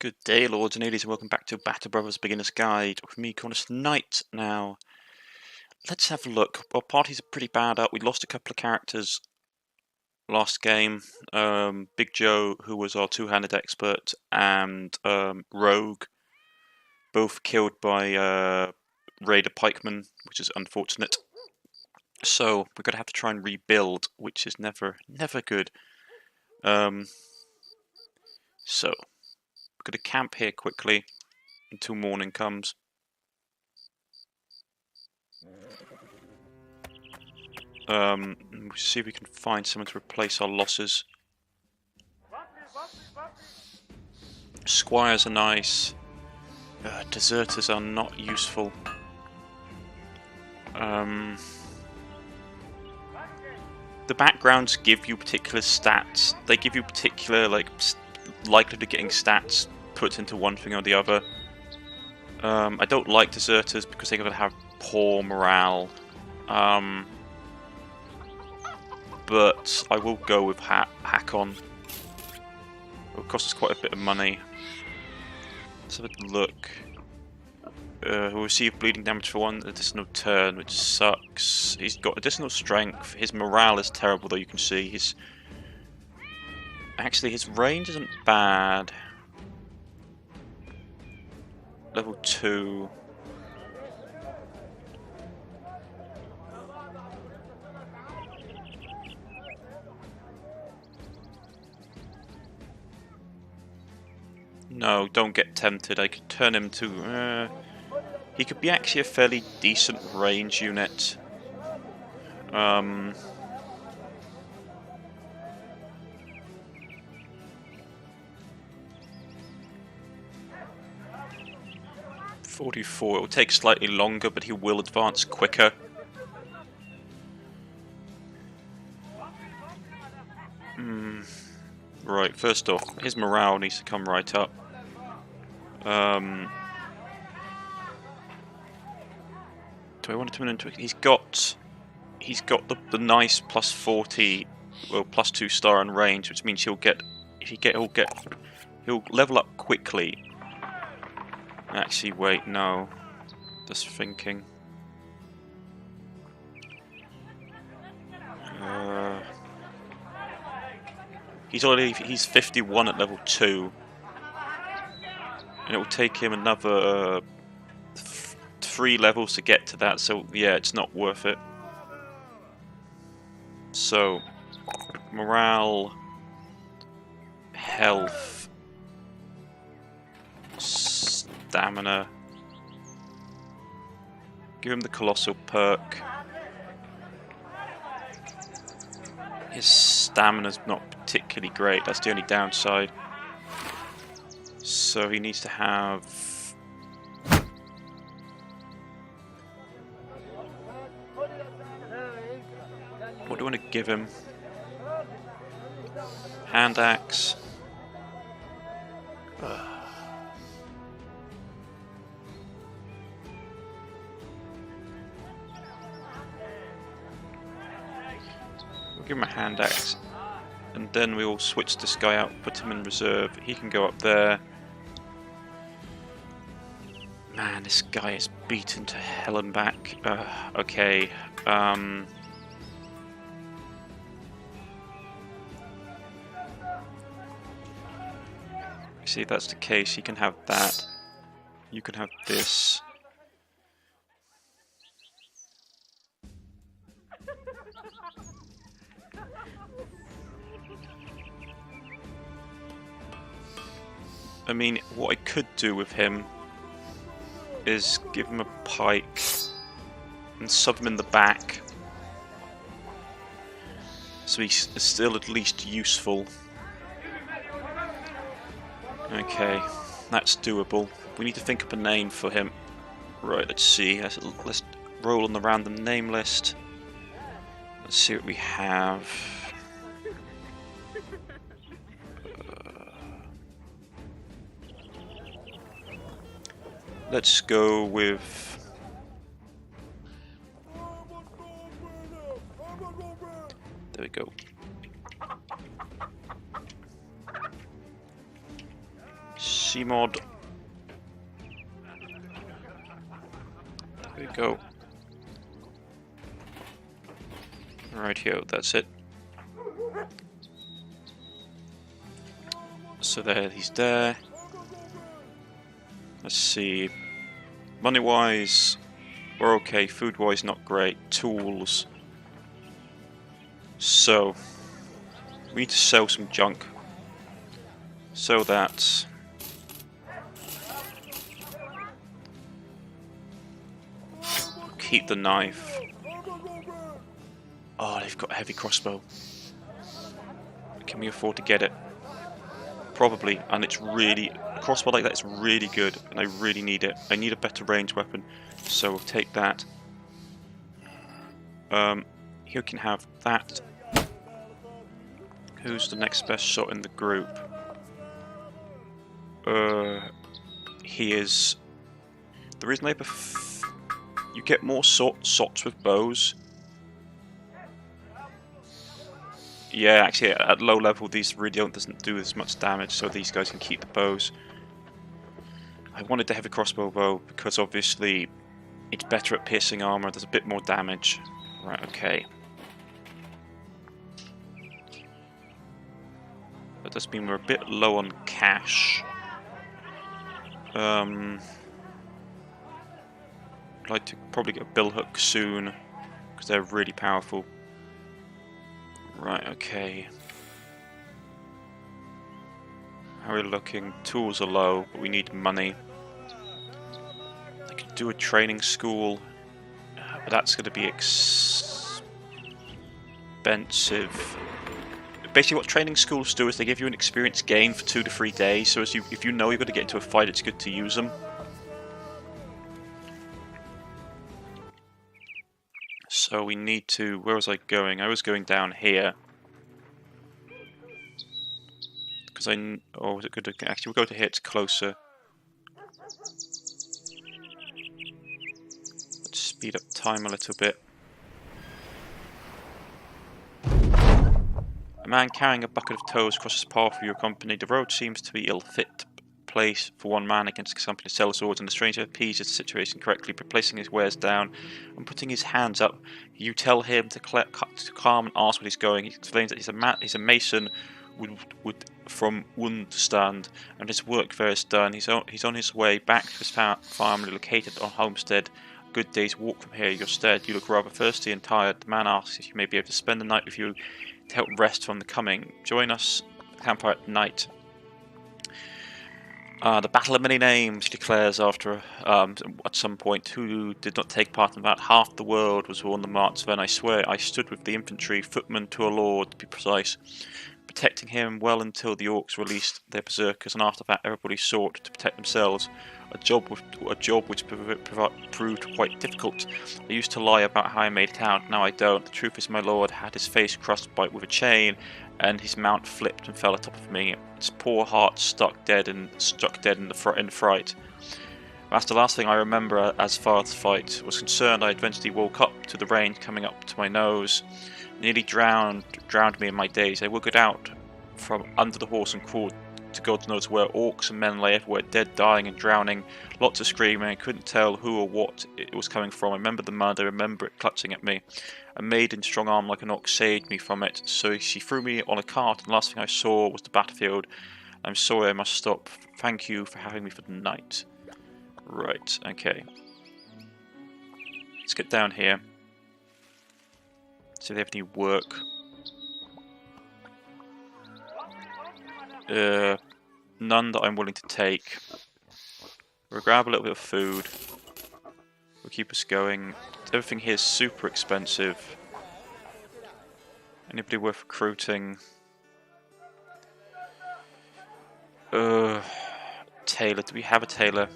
Good day, Lords and Ladies, and welcome back to Battle Brothers Beginner's Guide with me, Cornish-Knight. Now, let's have a look. Our parties are pretty bad up. We lost a couple of characters last game. Big Joe, who was our two-handed expert, and Rogue, both killed by Raider Pikemen, which is unfortunate. So, we're going to have to try and rebuild, which is never good. So, we're going to camp here quickly until morning comes. We'll see if we can find someone to replace our losses. Squires are nice. Deserters are not useful. The backgrounds give you particular stats. They give you particular likelihood of getting stats put into one thing or the other. I don't like deserters because they're going to have poor morale. But I will go with Hakon. It'll cost us quite a bit of money. Let's have a look. He'll receive bleeding damage for one additional turn, which sucks. He's got additional strength. His morale is terrible, though. You can see his range isn't bad. Level 2. No, don't get tempted. I could turn him to... he could be actually a fairly decent range unit. 44. It will take slightly longer, but he will advance quicker. Right, first off, his morale needs to come right up. Do I want to turn into? He's got the nice plus 40, well, plus 2 star on range, which means he'll level up quickly. Actually, wait, no, just thinking. He's 51 at level 2, and it will take him another 3 levels to get to that. So yeah, it's not worth it. So morale, health, stamina. Give him the colossal perk. His stamina's not particularly great, that's the only downside. So he needs to have... what do I want to give him? Hand axe. Give him a hand axe, and then we will switch this guy out, put him in reserve. He can go up there. Man, this guy is beaten to hell and back. Okay. See, if that's the case, he can have that. You can have this. I mean, what I could do with him is give him a pike and sub him in the back, so he's still at least useful. Okay, that's doable. We need to think up a name for him. Right, let's see. Let's roll on the random name list. Let's see what we have. Let's go with... there we go. C-mod. There we go. Rightio, that's it. So there, he's there. Let's see. Money-wise, we're okay. Food-wise, not great. Tools. So, we need to sell some junk. So that... keep the knife. Oh, they've got a heavy crossbow. Can we afford to get it? Probably, and it's really... a crossbow like that is really good, and I really need it. I need a better range weapon, so we'll take that. You can have that. Who's the next best shot in the group? He is... the reason I you get more shots with bows. Yeah, actually, at low level, these really doesn't do as much damage, so these guys can keep the bows. I wanted the heavy crossbow bow because obviously it's better at piercing armor. There's a bit more damage. Right, okay. That does mean we're a bit low on cash. I'd like to probably get a billhook soon because they're really powerful. Right, okay. How are we looking? Tools are low, but we need money. I could do a training school, but that's going to be expensive. Basically, what training schools do is they give you an experience gain for 2 to 3 days. So if you know you're going to get into a fight, it's good to use them. So we need to... where was I going? I was going down here. Because oh, was it good to... actually, we'll go to here, it's closer. Let's speed up time a little bit. A man carrying a bucket of toes crosses path for your company. The road seems to be ill-fit place for one man against a company to sell swords, and the stranger appeases the situation correctly by placing his wares down and putting his hands up. You tell him to calm and ask what he's going. He explains that he's a mason from Wundstand, and his work there is done. He's on his way back to his family located on Homestead. A good day's walk from here, your stead. You look rather thirsty and tired. The man asks if you may be able to spend the night with you to help rest from the coming. Join us at the campfire at night. The Battle of Many Names, he declares after at some point, who did not take part in that. Half the world was on the march then. I swear I stood with the infantry, footman to a lord, to be precise, protecting him well until the orcs released their berserkers, and after that everybody sought to protect themselves. A job which proved quite difficult. I used to lie about how I made it out. Now I don't. The truth is, my lord had his face crushed with a chain, and his mount flipped and fell atop of me. His poor heart struck dead in the fright. That's the last thing I remember as far as the fight was concerned. I eventually woke up to the rain coming up to my nose. Nearly drowned me in my days. I wiggled out from under the horse and crawled to God knows where. Orcs and men lay everywhere, dead, dying and drowning. Lots of screaming. I couldn't tell who or what it was coming from. I remember the mud. I remember it clutching at me. A maiden, strong arm like an ox, saved me from it. So she threw me on a cart, and the last thing I saw was the battlefield. I'm sorry, I must stop. Thank you for having me for the night. Right, okay. Let's get down here. See if they have any work. None that I'm willing to take. We'll grab a little bit of food. We'll keep us going. Everything here is super expensive. Anybody worth recruiting? Tailor. Do we have a tailor?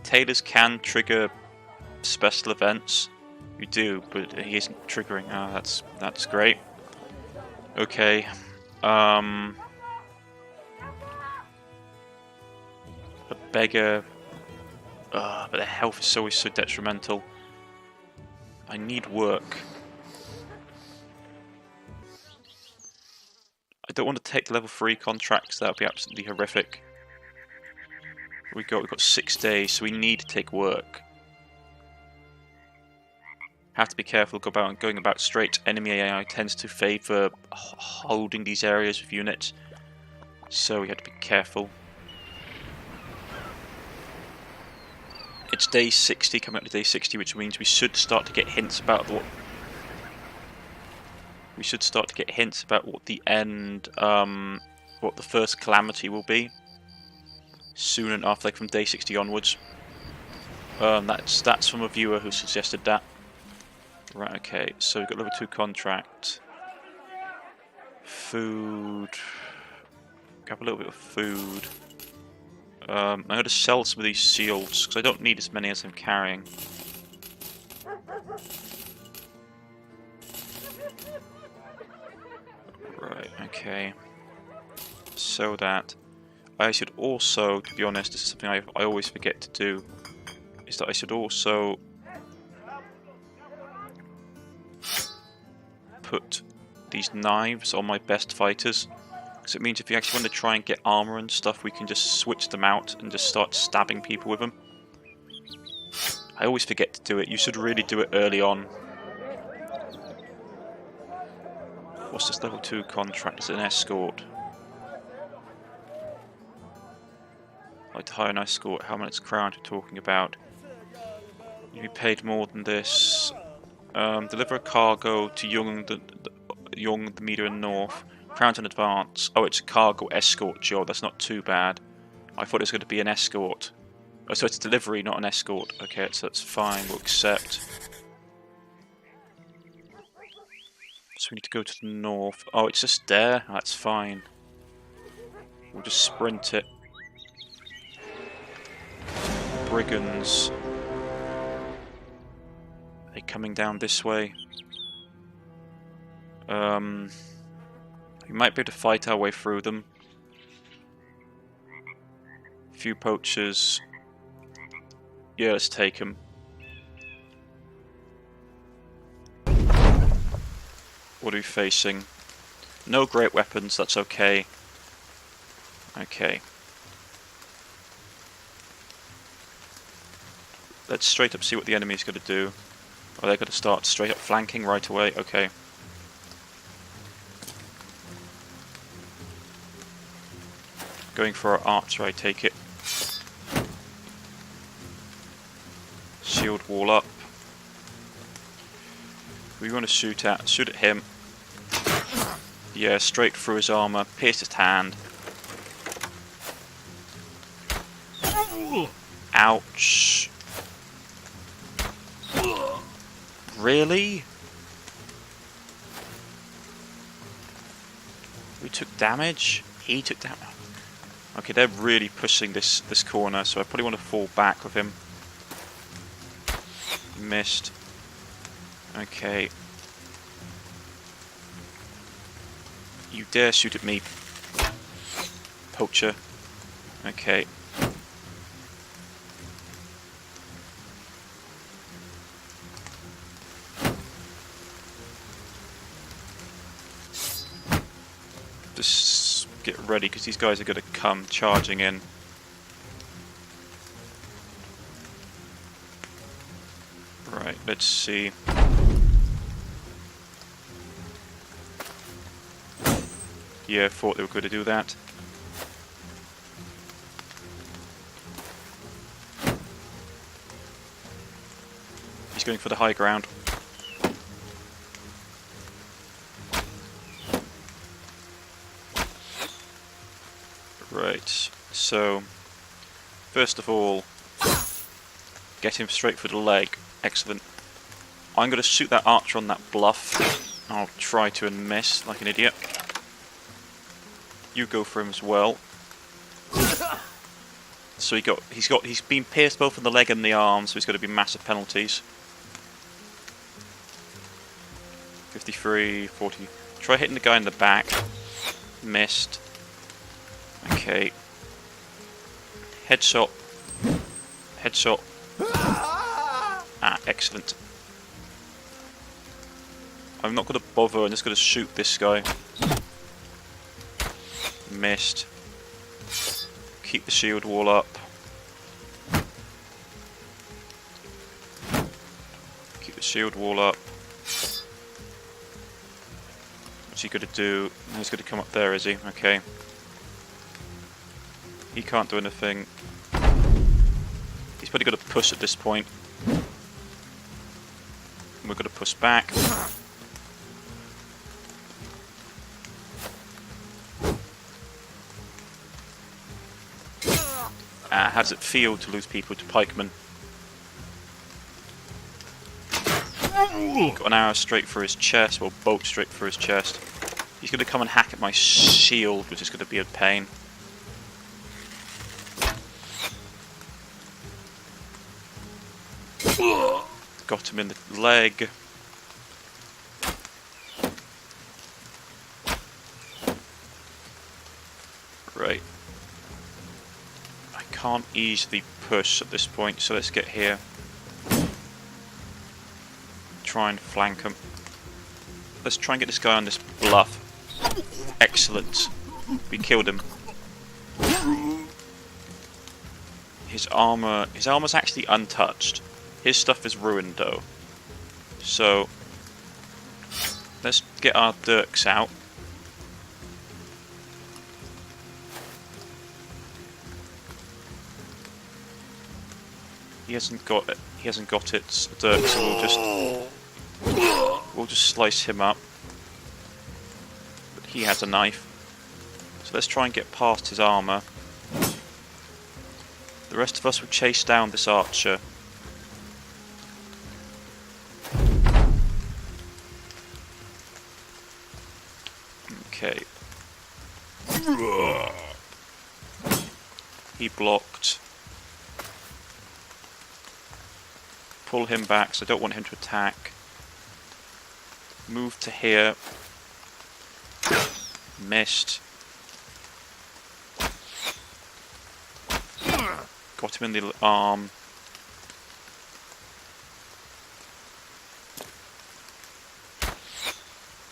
Tailors can trigger special events. We do, but he isn't triggering. Ah, that's great. Okay. A beggar. But their health is always so detrimental. I need work. don't want to take the level 3 contracts. That would be absolutely horrific. We've got 6 days, so we need to take work. Have to be careful going about straight. Enemy AI tends to favour holding these areas with units, so we have to be careful. It's day 60, coming up to day 60, which means we should start to get hints about what the end, what the first calamity will be. Soon enough, like from day 60 onwards. That's from a viewer who suggested that. Right, okay, so we've got level 2 contract. Food. Grab a little bit of food. I'm going to sell some of these shields, because I don't need as many as I'm carrying. Right, okay. So that. I should also, to be honest, this is something I always forget to do, is that I should also put these knives on my best fighters, because it means if you actually want to try and get armor and stuff, we can just switch them out and just start stabbing people with them. I always forget to do it. You should really do it early on. What's this level 2 contract? It's an escort. I'd like to hire an escort. How much crown you're talking about? You'd be paid more than this. Deliver a cargo to Young, the meter in north. Crown in advance. Oh, it's a cargo escort job. That's not too bad. I thought it was going to be an escort. Oh, so it's delivery, not an escort. Okay, so that's fine. We'll accept. So we need to go to the north. Oh, it's just there. That's fine. We'll just sprint it. Brigands. Are they coming down this way? We might be able to fight our way through them. A few poachers. Yeah, let's take them. What are we facing? No great weapons, that's okay. Okay. Let's straight up see what the enemy's going to do. Are they going to start straight up flanking right away? Okay. Going for our archer, I take it. Shield wall up. Who you want to shoot at? Shoot at him. Yeah, straight through his armour. Pierce his hand. Ouch. Really? We took damage? He took damage? Okay, they're really pushing this corner, so I probably want to fall back with him. Missed. Okay. You dare shoot at me, poacher. Okay. Just get ready, because these guys are going to come charging in. Right, let's see. Yeah, I thought they were going to do that. He's going for the high ground. Right, so first of all, get him straight for the leg. Excellent. I'm going to shoot that archer on that bluff. I'll try to and miss like an idiot. You go for him as well. So he's been pierced both in the leg and the arm, so he's got to be massive penalties. 53, 40. Try hitting the guy in the back. Missed. Okay. Headshot. Headshot. Ah, excellent. I'm not going to bother, I'm just going to shoot this guy. Missed. Keep the shield wall up. Keep the shield wall up. What's he going to do? He's going to come up there, is he? Okay. He can't do anything. He's probably got to push at this point. We're going to push back. How does it feel to lose people to pikemen? Got an arrow straight through his chest, or bolt straight through his chest. He's going to come and hack at my shield, which is going to be a pain. Got him in the leg. Right. I can't easily push at this point, so let's get here. Try and flank him. Let's try and get this guy on this bluff. Excellent. We killed him. His armor's actually untouched. His stuff is ruined though. So let's get our dirks out. He hasn't got it. He hasn't got its dirk, so we'll just slice him up. But he has a knife. So let's try and get past his armor. The rest of us will chase down this archer. Okay. He blocked. Pull him back, so I don't want him to attack. Move to here. Missed. Got him in the arm.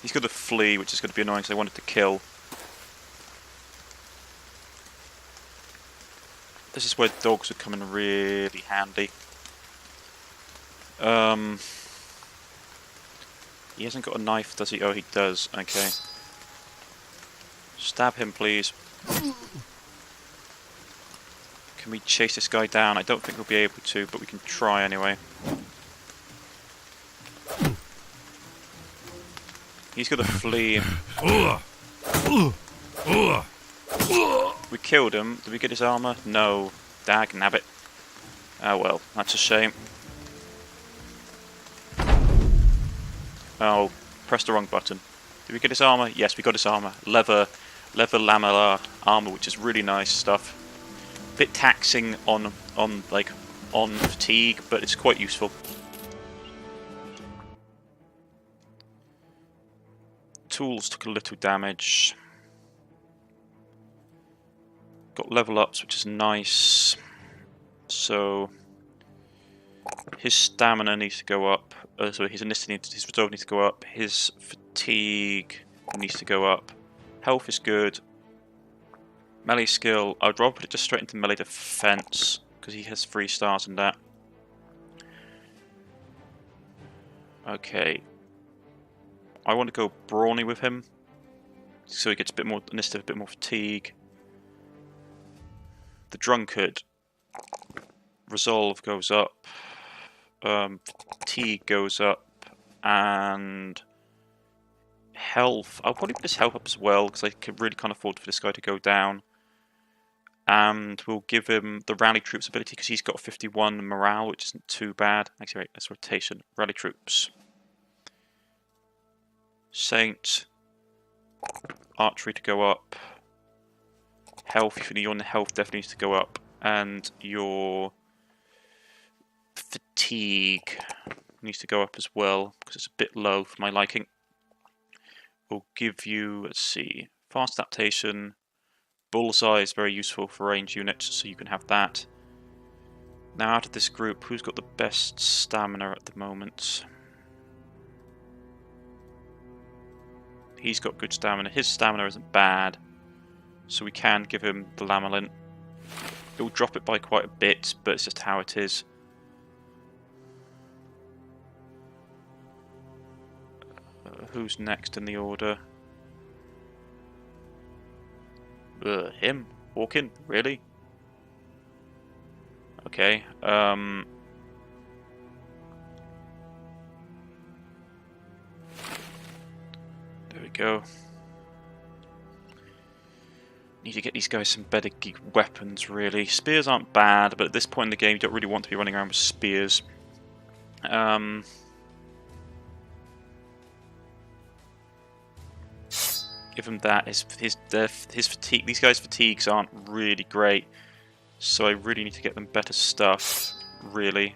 He's going to flee, which is going to be annoying because I wanted to kill. This is where dogs would come in really handy. He hasn't got a knife, does he? Oh, he does. Okay. Stab him, please. Can we chase this guy down? I don't think we'll be able to, but we can try anyway. He's got to flee. We killed him. Did we get his armor? No. Dag nabbit. Oh well, that's a shame. Oh, pressed the wrong button. Did we get his armor? Yes, we got his armor. Leather lamellar armor, which is really nice stuff. Bit taxing on fatigue, but it's quite useful. Tools took a little damage. Got level ups, which is nice. So his stamina needs to go up. So his resolve needs to go up. His fatigue needs to go up. Health is good. Melee skill, I'd rather put it just straight into melee defense because he has 3 stars in that. Okay. I want to go brawny with him so he gets a bit more initiative, a bit more fatigue. The drunkard, resolve goes up. Fatigue goes up, and health. I'll probably put his health up as well because I really can't afford for this guy to go down. And we'll give him the rally troops ability because he's got 51 morale, which isn't too bad. Actually, right, that's rotation. Rally troops. Saint. Archery to go up. Health. Your health definitely needs to go up, and your fatigue needs to go up as well because it's a bit low for my liking. We'll give you, let's see, fast adaptation. Bullseye is very useful for range units, so you can have that. Now out of this group, who's got the best stamina at the moment? He's got good stamina. His stamina isn't bad. so we can give him the Lamelin. It will drop it by quite a bit, but it's just how it is. Who's next in the order? Him? Walking? Really? Okay. There we go. Need to get these guys some better weapons, really. Spears aren't bad, but at this point in the game, you don't really want to be running around with spears. Give him that. His fatigue. These guys' fatigues aren't really great, so I really need to get them better stuff. Really.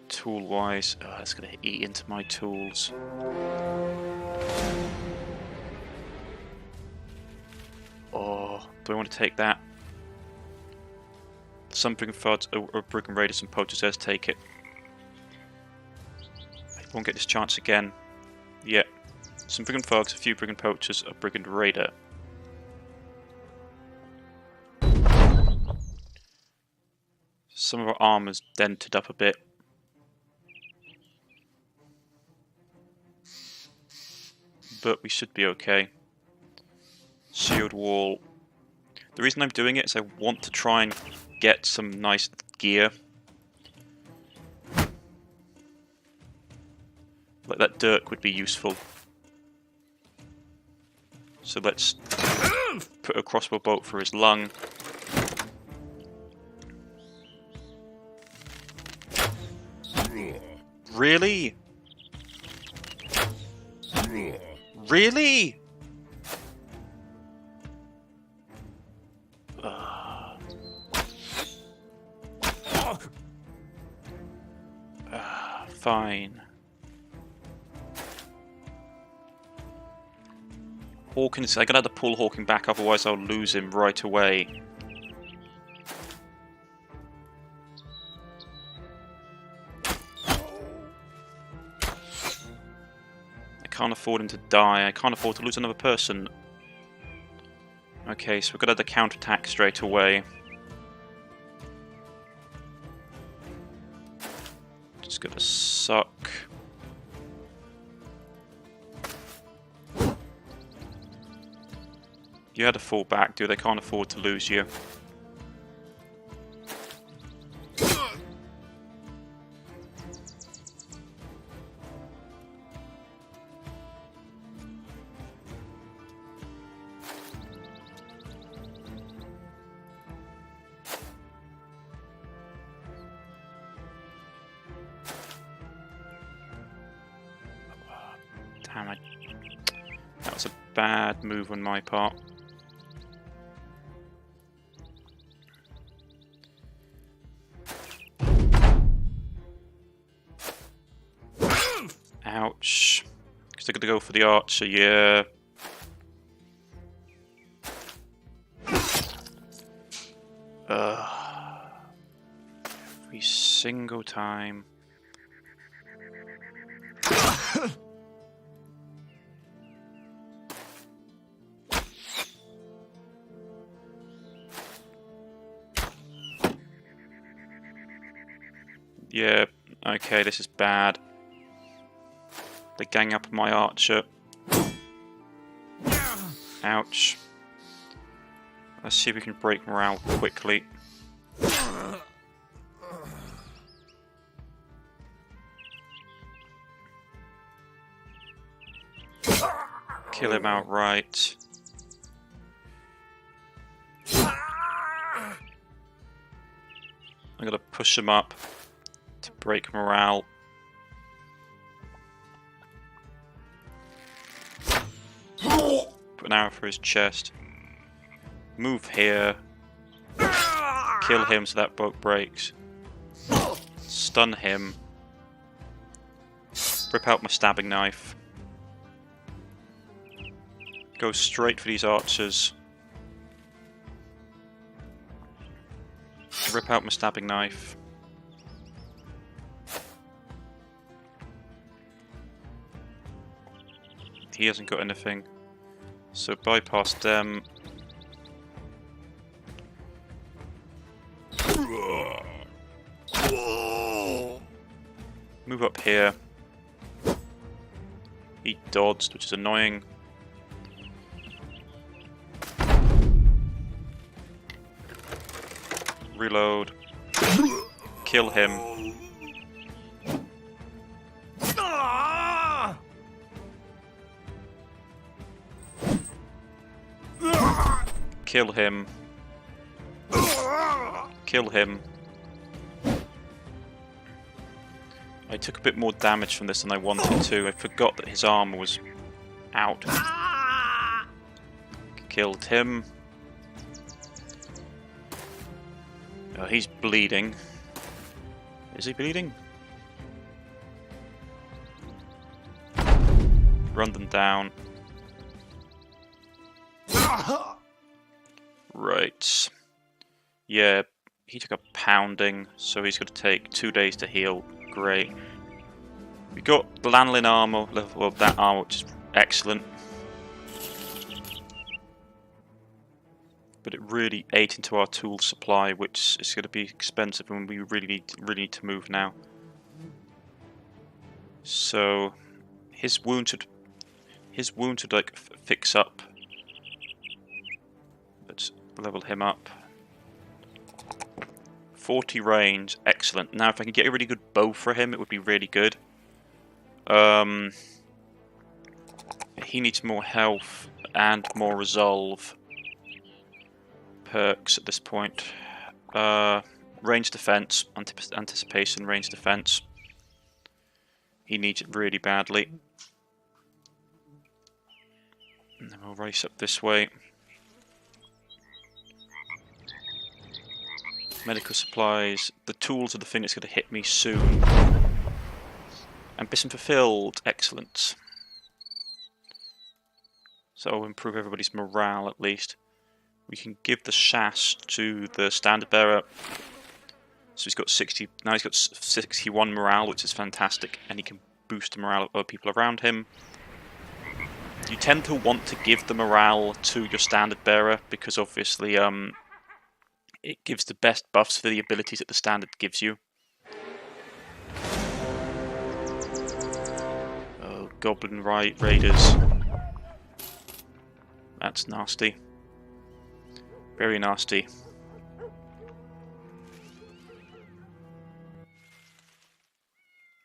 Tool-wise, that's going to eat into my tools. Oh, do I want to take that? Some brigand thuds or brigand raiders and poachers. Let's take it. I won't get this chance again. Yeah, some brigand thugs, a few brigand poachers, a brigand raider. Some of our armor's dented up a bit. But we should be okay. Sealed wall. The reason I'm doing it is I want to try and get some nice gear. Like that dirk would be useful. So let's put a crossbow bolt for his lung. Really? Really? Fine. Hawkins, I gotta have to pull Hawking back, otherwise I'll lose him right away. I can't afford him to die. I can't afford to lose another person. Okay, so we've got to have the counterattack straight away. Just gonna suck. You had to fall back, dude. They can't afford to lose you. Damn it. That was a bad move on my part. Ouch. Because they're going to go for the archer, yeah. Every single time. Yeah, okay, this is bad. They gang up on my archer. Ouch. Let's see if we can break morale quickly. Kill him outright. I'm gonna push him up to break morale. Put an arrow for his chest. Move here. Kill him so that boat breaks. Stun him. Rip out my stabbing knife. Go straight for these archers. Rip out my stabbing knife. he hasn't got anything. So bypass them. Move up here. He dodged, which is annoying. Reload. Kill him. Kill him. Kill him. I took a bit more damage from this than I wanted to. I forgot that his armor was out. Killed him. Oh, he's bleeding. Is he bleeding? Run them down. Right. Yeah, he took a pounding, so he's going to take 2 days to heal. Great. We got the lanolin armor, level of that armor, which is excellent. But it really ate into our tool supply, which is going to be expensive, and we really need to move now. So his wound should like fix up. Let's level him up. 40 range, excellent. Now if I can get a really good bow for him, it would be really good. He needs more health and more resolve perks at this point. Range defense, anticipation, range defense. He needs it really badly. And then we'll race up this way. Medical supplies. The tools are the thing that's going to hit me soon. Ambition fulfilled. Excellent. So I'll improve everybody's morale at least. We can give the Shas to the standard bearer. So he's got 60. Now he's got 61 morale, which is fantastic, and he can boost the morale of other people around him. You tend to want to give the morale to your standard bearer because obviously it gives the best buffs for the abilities that the standard gives you. Oh, goblin raiders. That's nasty. Very nasty.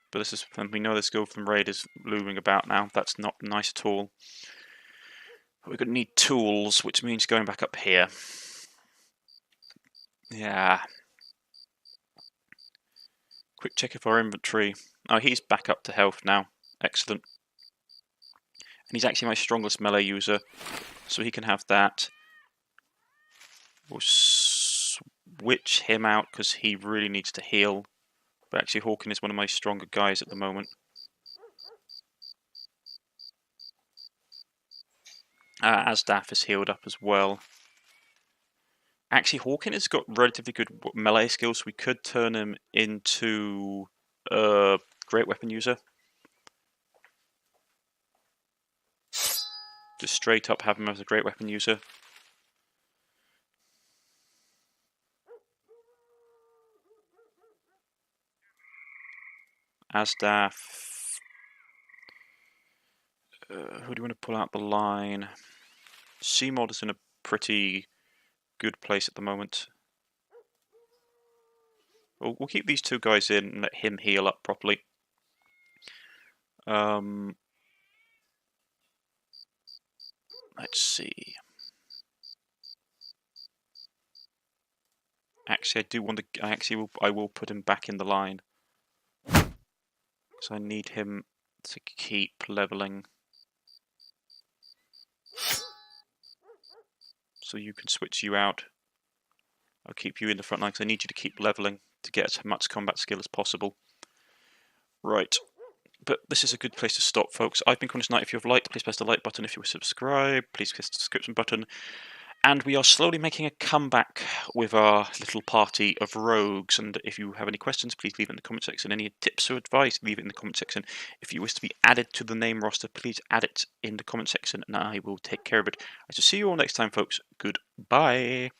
But this is, we know this goblin raiders looming about now. That's not nice at all. We're going to need tools, which means going back up here. Yeah. Quick check of our inventory. Oh, he's back up to health now. Excellent. And he's actually my strongest melee user, so he can have that. We'll switch him out because he really needs to heal. But actually Hawken is one of my stronger guys at the moment. Asdaf is healed up as well. Actually, Hawken has got relatively good melee skills, so we could turn him into a great weapon user. Just straight up have him as a great weapon user. Asdaf. Who do you want to pull out the line? CMod is in a pretty good place at the moment. We'll keep these two guys in and let him heal up properly. Let's see. Actually, I do want to. I will put him back in the line because I need him to keep leveling. So you can switch you out. I'll keep you in the front line because I need you to keep leveling to get as much combat skill as possible. Right. But this is a good place to stop, folks. I've been Cornish-Knight. If you've liked, please press the like button. If you were subscribed, please press the subscription button. And we are slowly making a comeback with our little party of rogues. And if you have any questions, please leave it in the comment section. Any tips or advice, leave it in the comment section. If you wish to be added to the name roster, please add it in the comment section and I will take care of it. I shall see you all next time, folks. Goodbye.